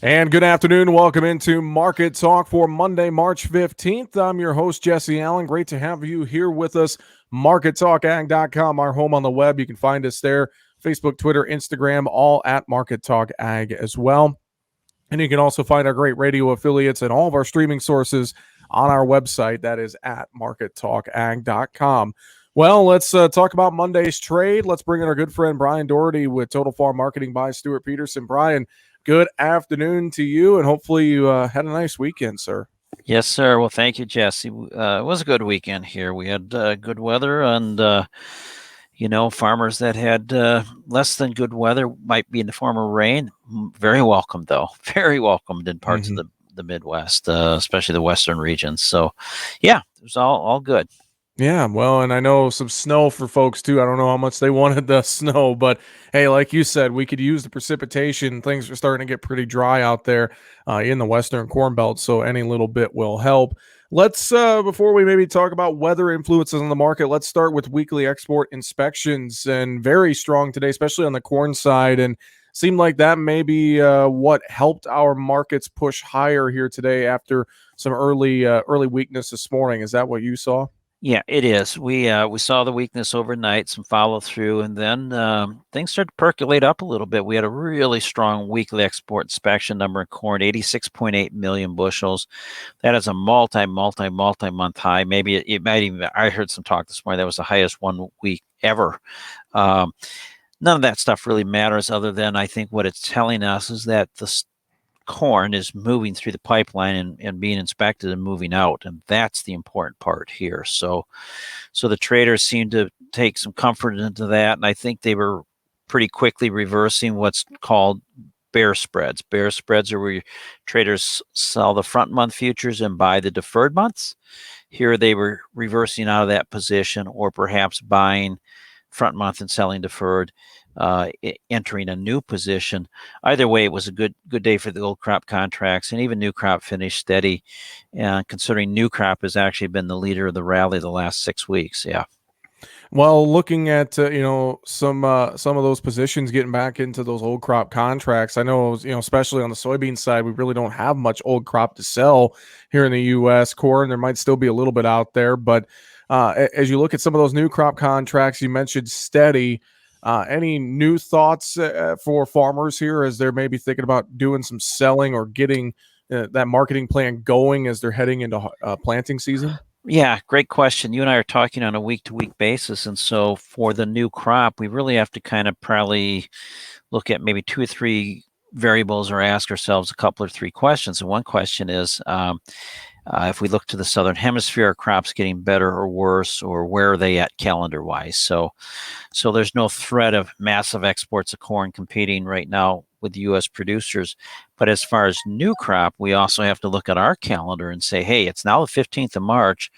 And good afternoon. Welcome into Market Talk for Monday, March 15th. I'm your host, Jesse Allen. Great to have you here with us. MarketTalkAg.com, our home on the web. You can find us there. Facebook, Twitter, Instagram, all at Market Talk Ag as well. And you can also find our great radio affiliates and all of our streaming sources on our website. That is at MarketTalkAg.com. Well, let's talk about Monday's trade. Let's bring in our good friend Bryan Doherty with Total Farm Marketing by Stewart-Peterson. Bryan, good afternoon to you, and hopefully you had a nice weekend, sir. Yes, sir. Well, thank you, Jesse. It was a good weekend here. We had good weather, and farmers that had less than good weather might be in the form of rain. Very welcome, though. Very welcomed in parts of the Midwest, especially the western regions. So, yeah, it was all good. Yeah, well, and I know some snow for folks too. I don't know how much they wanted the snow, but hey, like you said, we could use the precipitation. Things are starting to get pretty dry out there in the Western Corn Belt, so any little bit will help. Let's before we maybe talk about weather influences on the market, let's start with weekly export inspections, and very strong today, especially on the corn side, and seemed like that may be what helped our markets push higher here today after some early weakness this morning. Is that what you saw? Yeah, it is. We saw the weakness overnight, some follow through, and then things started to percolate up a little bit. We had a really strong weekly export inspection number in corn, 86.8 million bushels. That is a multi-month high. Maybe it might even. I heard some talk this morning that was the highest 1 week ever. Um, None of that stuff really matters, other than I think what it's telling us is that the corn is moving through the pipeline and being inspected and moving out, and that's the important part here. So the traders seem to take some comfort into that, and I think they were pretty quickly reversing what's called bear spreads. Bear spreads are where traders sell the front month futures and buy the deferred months. Here they were reversing out of that position, or perhaps buying front month and selling deferred, entering a new position. Either way, it was a good day for the old crop contracts, and even new crop finished steady. Considering new crop has actually been the leader of the rally the last 6 weeks. Yeah. Well, looking at some of those positions getting back into those old crop contracts, I know especially on the soybean side, we really don't have much old crop to sell here in the U.S. Corn, there might still be a little bit out there, but as you look at some of those new crop contracts, you mentioned steady. Any new thoughts for farmers here as they're maybe thinking about doing some selling or getting that marketing plan going as they're heading into planting season? Yeah, great question. You and I are talking on a week-to-week basis, and so for the new crop, we really have to kind of probably look at maybe 2 or 3 variables, or ask ourselves a couple or 3 questions. And one question is, if we look to the southern hemisphere, are crops getting better or worse, or where are they at calendar-wise? So there's no threat of massive exports of corn competing right now with the U.S. producers. But as far as new crop, we also have to look at our calendar and say, hey, it's now the 15th of March.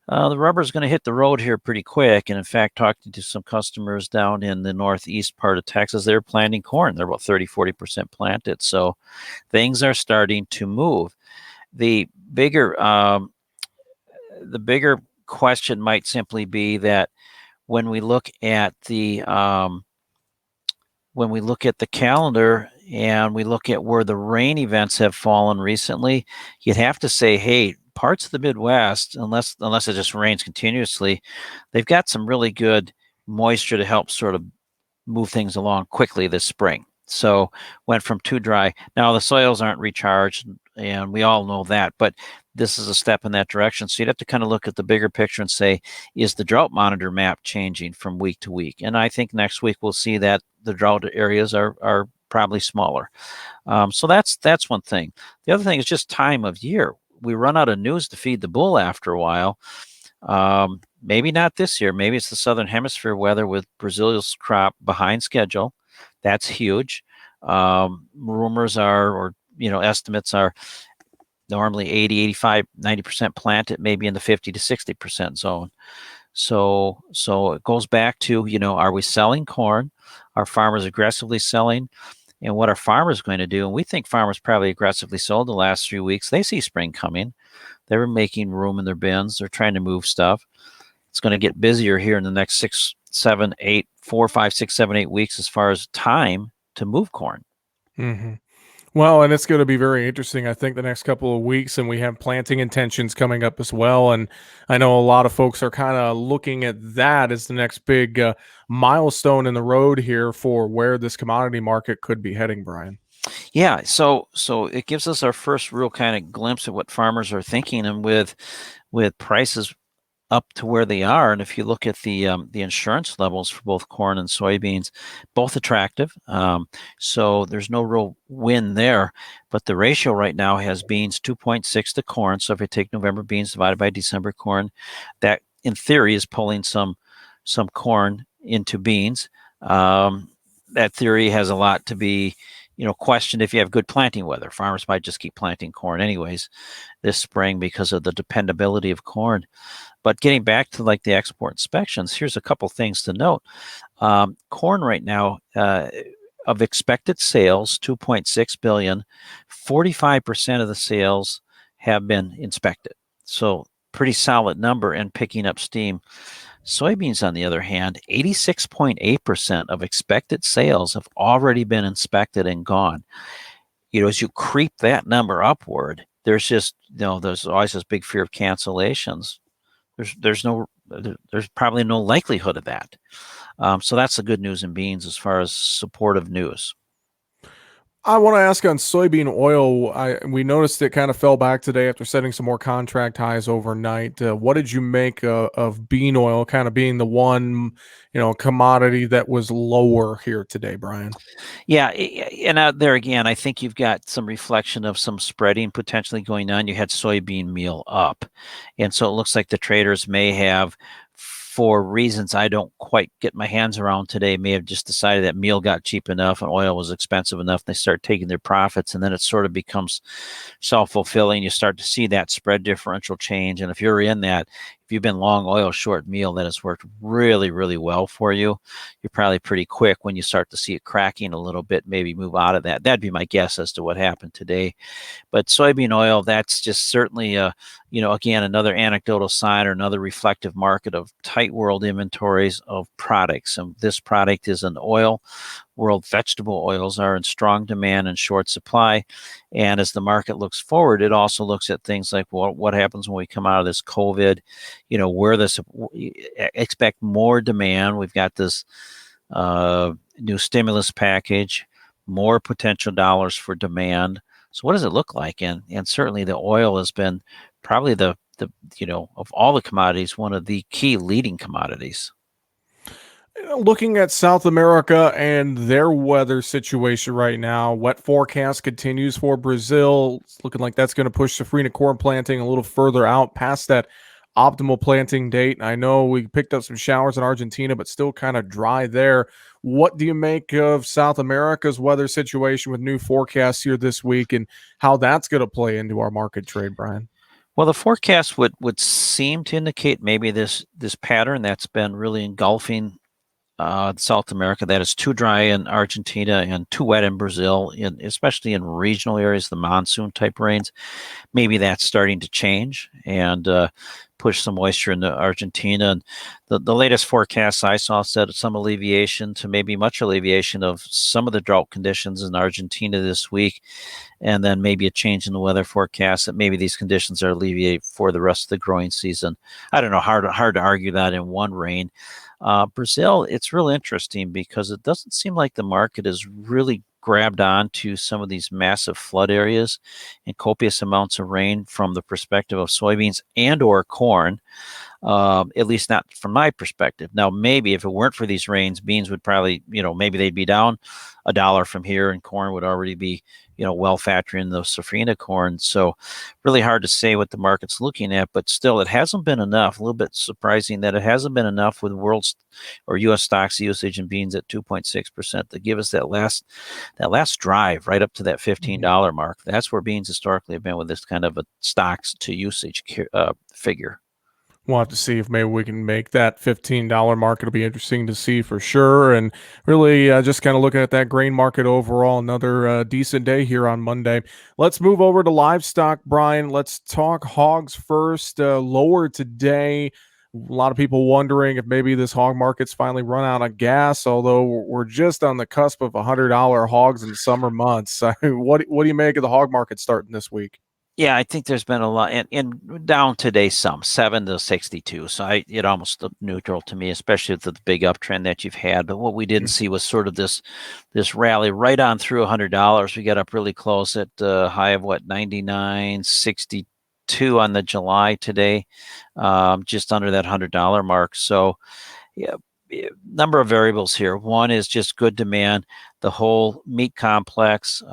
The rubber is going to hit the road here pretty quick. And in fact, talking to some customers down in the northeast part of Texas, they're planting corn. They're about 30-40% planted. So things are starting to move. The bigger question might simply be that when we look at the calendar, and we look at where the rain events have fallen recently, you'd have to say, hey, parts of the Midwest, unless it just rains continuously, they've got some really good moisture to help sort of move things along quickly this spring. So went from too dry. Now the soils aren't recharged, and we all know that, but this is a step in that direction. So you'd have to kind of look at the bigger picture and say, is the drought monitor map changing from week to week? And I think next week we'll see that the drought areas are probably smaller. So that's one thing. The other thing is just time of year. We run out of news to feed the bull after a while. Maybe not this year. Maybe it's the southern hemisphere weather with Brazil's crop behind schedule. That's huge. Rumors are, or estimates are, normally 80, 85, 90% planted, maybe in the 50 to 60% zone. So it goes back to, are we selling corn? Are farmers aggressively selling? And what are farmers going to do? And we think farmers probably aggressively sold the last 3 weeks. They see spring coming. They're making room in their bins. They're trying to move stuff. It's going to get busier here in the next 6, 7, 8, 4, 5, 6, 7, 8 weeks as far as time to move corn. Hmm. Well, and it's going to be very interesting, I think, the next couple of weeks. And we have planting intentions coming up as well. And I know a lot of folks are kind of looking at that as the next big milestone in the road here for where this commodity market could be heading, Brian. Yeah, so it gives us our first real kind of glimpse at what farmers are thinking, and with prices up to where they are, and if you look at the insurance levels for both corn and soybeans, both attractive. So there's no real win there, but the ratio right now has beans 2.6 to corn. So if you take November beans divided by December corn, that in theory is pulling some corn into beans. That theory has a lot to be questioned if you have good planting weather. Farmers might just keep planting corn anyways this spring because of the dependability of corn. But getting back to like the export inspections, here's a couple things to note. Corn right now, of expected sales, 2.6 billion, 45% of the sales have been inspected. So pretty solid number and picking up steam. Soybeans, on the other hand, 86.8% of expected sales have already been inspected and gone. As you creep that number upward, there's just, there's always this big fear of cancellations. There's probably no likelihood of that. So that's the good news in beans as far as supportive news. I want to ask on soybean oil. We noticed it kind of fell back today after setting some more contract highs overnight. What did you make of bean oil, kind of being the one, commodity that was lower here today, Brian? Yeah, and out there again, I think you've got some reflection of some spreading potentially going on. You had soybean meal up, and so it looks like the traders may have, for reasons I don't quite get my hands around today, may have just decided that meal got cheap enough and oil was expensive enough. And they start taking their profits, and then it sort of becomes self-fulfilling. You start to see that spread differential change, and if you're in that, if you've been long oil, short meal, that has worked really, really well for you. You're probably pretty quick when you start to see it cracking a little bit, maybe move out of that. That'd be my guess as to what happened today. But soybean oil, that's just certainly again, another anecdotal sign or another reflective market of tight world inventories of products. And this product is an oil. World vegetable oils are in strong demand and short supply. And as the market looks forward, it also looks at things like, well, what happens when we come out of this COVID, where this expect more demand. We've got this new stimulus package, more potential dollars for demand. So what does it look like? And certainly the oil has been probably the of all the commodities, one of the key leading commodities. Looking at South America and their weather situation right now, wet forecast continues for Brazil. It's looking like that's going to push safrinha corn planting a little further out past that optimal planting date. I know we picked up some showers in Argentina, but still kind of dry there. What do you make of South America's weather situation with new forecasts here this week and how that's going to play into our market trade, Brian? Well, the forecast would seem to indicate maybe this pattern that's been really engulfing South America, that is too dry in Argentina and too wet in Brazil, especially in regional areas, the monsoon type rains. Maybe that's starting to change and push some moisture into Argentina. And the latest forecasts I saw said some alleviation to maybe much alleviation of some of the drought conditions in Argentina this week, and then maybe a change in the weather forecast that maybe these conditions are alleviated for the rest of the growing season. I don't know, hard to argue that in one rain. Brazil, it's real interesting because it doesn't seem like the market has really grabbed on to some of these massive flood areas and copious amounts of rain from the perspective of soybeans and or corn, at least not from my perspective. Now, maybe if it weren't for these rains, beans would probably, maybe they'd be down $1 from here and corn would already be, well factoring in the safrinha corn. So really hard to say what the market's looking at, but still it hasn't been enough. A little bit surprising that it hasn't been enough with world's or U.S. stocks usage in beans at 2.6% to give us that last drive right up to that $15 mark. That's where beans historically have been with this kind of a stocks to usage figure. We'll have to see if maybe we can make that $15 mark. It'll be interesting to see for sure. And really just kind of looking at that grain market overall, another decent day here on Monday. Let's move over to livestock, Brian. Let's talk hogs first. Lower today. A lot of people wondering if maybe this hog market's finally run out of gas, although we're just on the cusp of $100 hogs in summer months. What do you make of the hog market starting this week? Yeah, I think there's been a lot, and down today some 7 to 62. So it almost looked neutral to me, especially with the big uptrend that you've had. But what we didn't see was sort of this rally right on through $100. We got up really close at high of 99.62 on the July today, just under that $100 mark. So yeah, number of variables here. One is just good demand. The whole meat complex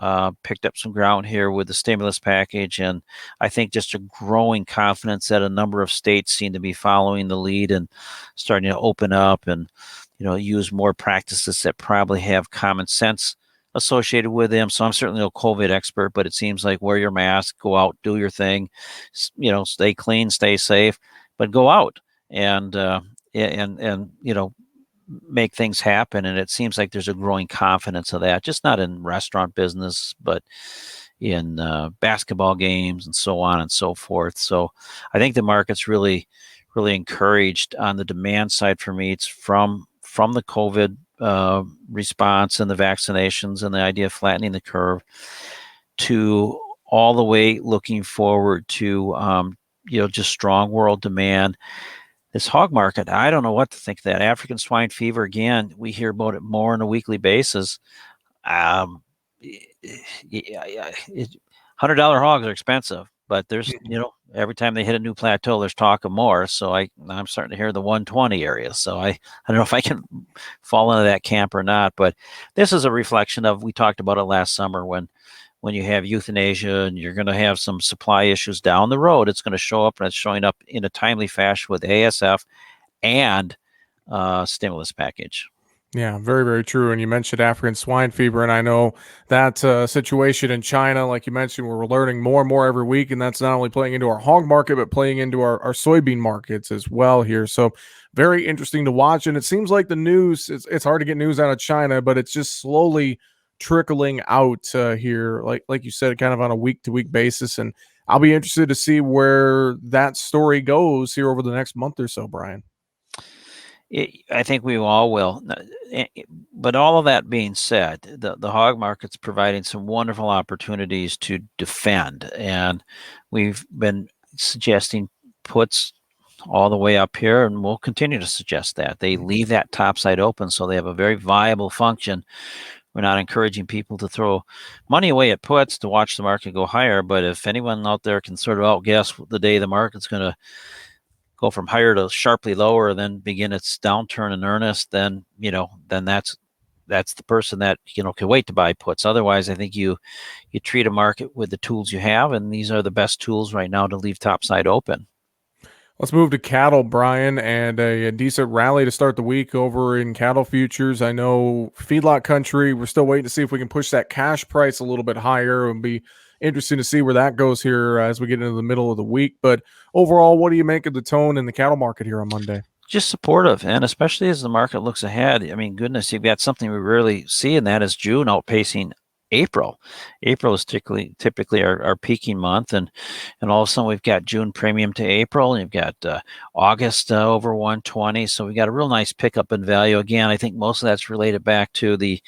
picked up some ground here with the stimulus package, and I think just a growing confidence that a number of states seem to be following the lead and starting to open up and use more practices that probably have common sense associated with them. So I'm certainly no COVID expert, but it seems like wear your mask, go out, do your thing, stay clean, stay safe, but go out and make things happen. And it seems like there's a growing confidence of that, just not in restaurant business, but in basketball games and so on and so forth. So I think the market's really, really encouraged on the demand side for meats from the COVID response and the vaccinations and the idea of flattening the curve to all the way looking forward to, just strong world demand. This hog market, I don't know what to think of that. African swine fever, again, we hear about it more on a weekly basis. $100 hogs are expensive, but there's, every time they hit a new plateau, there's talk of more. So I'm starting to hear the 120 area. So I don't know if I can fall into that camp or not, but this is a reflection of, we talked about it last summer when you have euthanasia and you're going to have some supply issues down the road, it's going to show up, and it's showing up in a timely fashion with ASF and stimulus package. Yeah, very, very true. And you mentioned African swine fever, and I know that situation in China, like you mentioned, we're learning more and more every week, and that's not only playing into our hog market, but playing into our soybean markets as well here. So very interesting to watch. And it seems like the news, it's hard to get news out of China, but it's just slowly trickling out here, like you said, kind of on a week-to-week basis. And I'll be interested to see where that story goes here over the next month or so, Bryan. I think we all will. But all of that being said, the hog market's providing some wonderful opportunities to defend. And we've been suggesting puts all the way up here, and we'll continue to suggest that. They leave that top side open, so they have a very viable function. We're not encouraging people to throw money away at puts to watch the market go higher. But if anyone out there can sort of outguess the day the market's going to go from higher to sharply lower and then begin its downturn in earnest, then that's the person that can wait to buy puts. Otherwise, I think you treat a market with the tools you have, and these are the best tools right now to leave topside open. Let's move to cattle, Bryan, and a decent rally to start the week over in cattle futures. I know feedlot country, we're still waiting to see if we can push that cash price a little bit higher. It'll be interesting to see where that goes here as we get into the middle of the week. But overall, what do you make of the tone in the cattle market here on Monday? Just supportive, and especially as the market looks ahead. I mean, goodness, you've got something we rarely see, and that is June outpacing April. April is typically our peaking month, and all of a sudden we've got June premium to April, and you've got August over 120. So we got a real nice pickup in value. Again, I think most of that's related back to the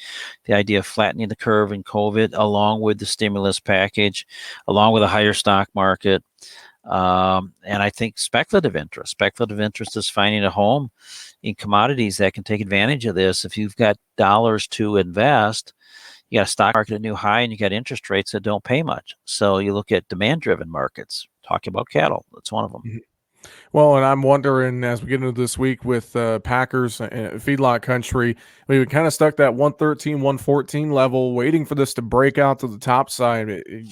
idea of flattening the curve in COVID, along with the stimulus package, along with a higher stock market. And I think speculative interest is finding a home in commodities that can take advantage of this. If you've got dollars to invest, you got a stock market at a new high, and you got interest rates that don't pay much. So you look at demand-driven markets. Talking about cattle, that's one of them. Mm-hmm. Well, and I'm wondering as we get into this week with Packers and feedlot country, we kind of stuck that 113, 114 level, waiting for this to break out to the top side. Do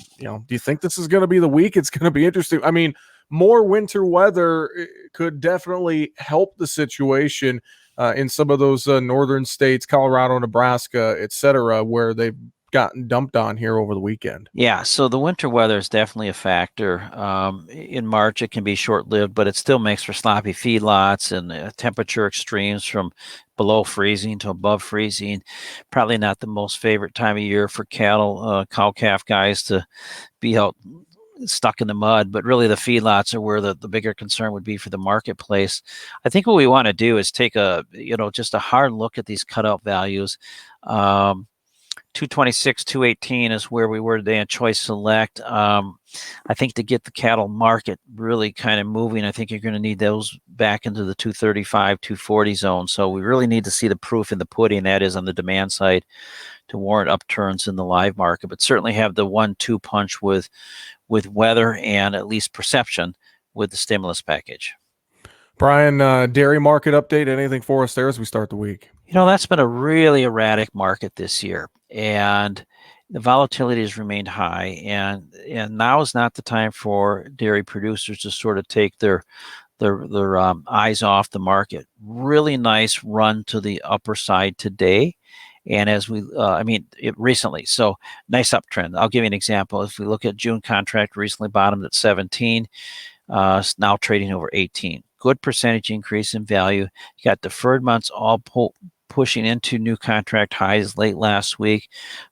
you think this is going to be the week? It's going to be interesting. I mean, more winter weather could definitely help the situation in some of those northern states, Colorado, Nebraska, et cetera, where they've gotten dumped on here over the weekend. Yeah, so the winter weather is definitely a factor. In March, it can be short-lived, but it still makes for sloppy feedlots and temperature extremes from below freezing to above freezing. Probably not the most favorite time of year for cattle, cow-calf guys to be out stuck in the mud, but really the feedlots are where the bigger concern would be for the marketplace. I think what we want to do is take just a hard look at these cutout values. 226, 218 is where we were today in Choice Select. I think to get the cattle market really kind of moving, I think you're going to need those back into the 235, 240 zone. So we really need to see the proof in the pudding, that is on the demand side, to warrant upturns in the live market, but certainly have the 1-2 punch with weather and at least perception with the stimulus package. Bryan, dairy market update, anything for us there as we start the week? That's been a really erratic market this year, and the volatility has remained high, and now is not the time for dairy producers to sort of take their eyes off the market. Really nice run to the upper side today. And as we, recently, so nice uptrend. I'll give you an example. If we look at June contract, recently bottomed at 17, now trading over 18. Good percentage increase in value. You got deferred months all pushing into new contract highs late last week.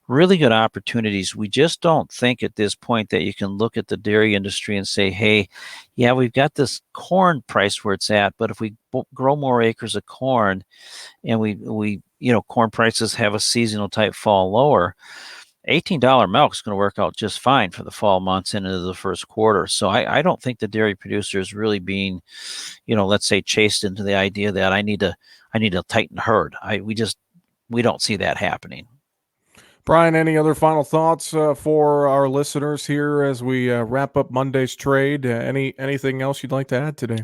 Really good opportunities. We just don't think at this point that you can look at the dairy industry and say, hey, yeah, we've got this corn price where it's at, but if we grow more acres of corn and we corn prices have a seasonal type fall lower, $18 milk is going to work out just fine for the fall months into the first quarter. So I don't think the dairy producer is really being, let's say, chased into the idea that I need to tighten herd. We don't see that happening. Bryan, any other final thoughts for our listeners here as we wrap up Monday's trade? Anything else you'd like to add today?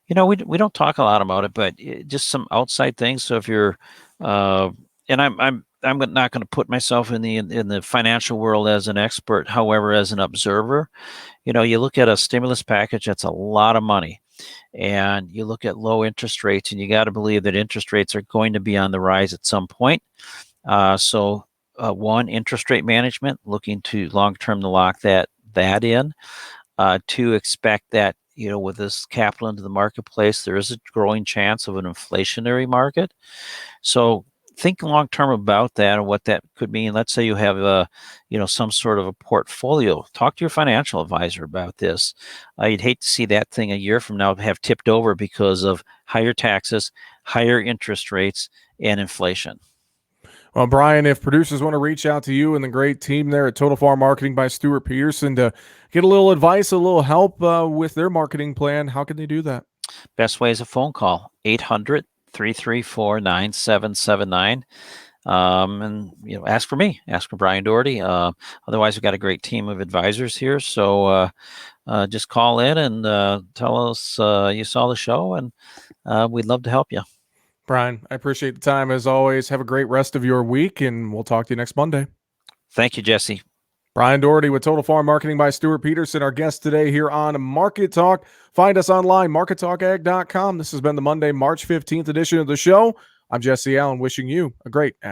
We don't talk a lot about it, but just some outside things. So if you're, and I'm not going to put myself in the financial world as an expert. However, as an observer, you look at a stimulus package, that's a lot of money. And you look at low interest rates, and you got to believe that interest rates are going to be on the rise at some point. One, interest rate management, looking to long-term to lock that in. Two, expect that, with this capital into the marketplace, there is a growing chance of an inflationary market. So think long-term about that and what that could mean. Let's say you have some sort of a portfolio. Talk to your financial advisor about this. You'd hate to see that thing a year from now have tipped over because of higher taxes, higher interest rates, and inflation. Well, Bryan, if producers want to reach out to you and the great team there at Total Farm Marketing by Stewart-Peterson to get a little advice, a little help with their marketing plan, how can they do that? Best way is a phone call, 800-334-9779. And ask for me, ask for Bryan Doherty. Otherwise, we've got a great team of advisors here. So just call in and tell us you saw the show, and we'd love to help you. Bryan, I appreciate the time as always. Have a great rest of your week, and we'll talk to you next Monday. Thank you, Jesse. Bryan Doherty with Total Farm Marketing by Stewart-Peterson, our guest today here on Market Talk. Find us online, markettalkag.com. This has been the Monday, March 15th edition of the show. I'm Jesse Allen, wishing you a great afternoon.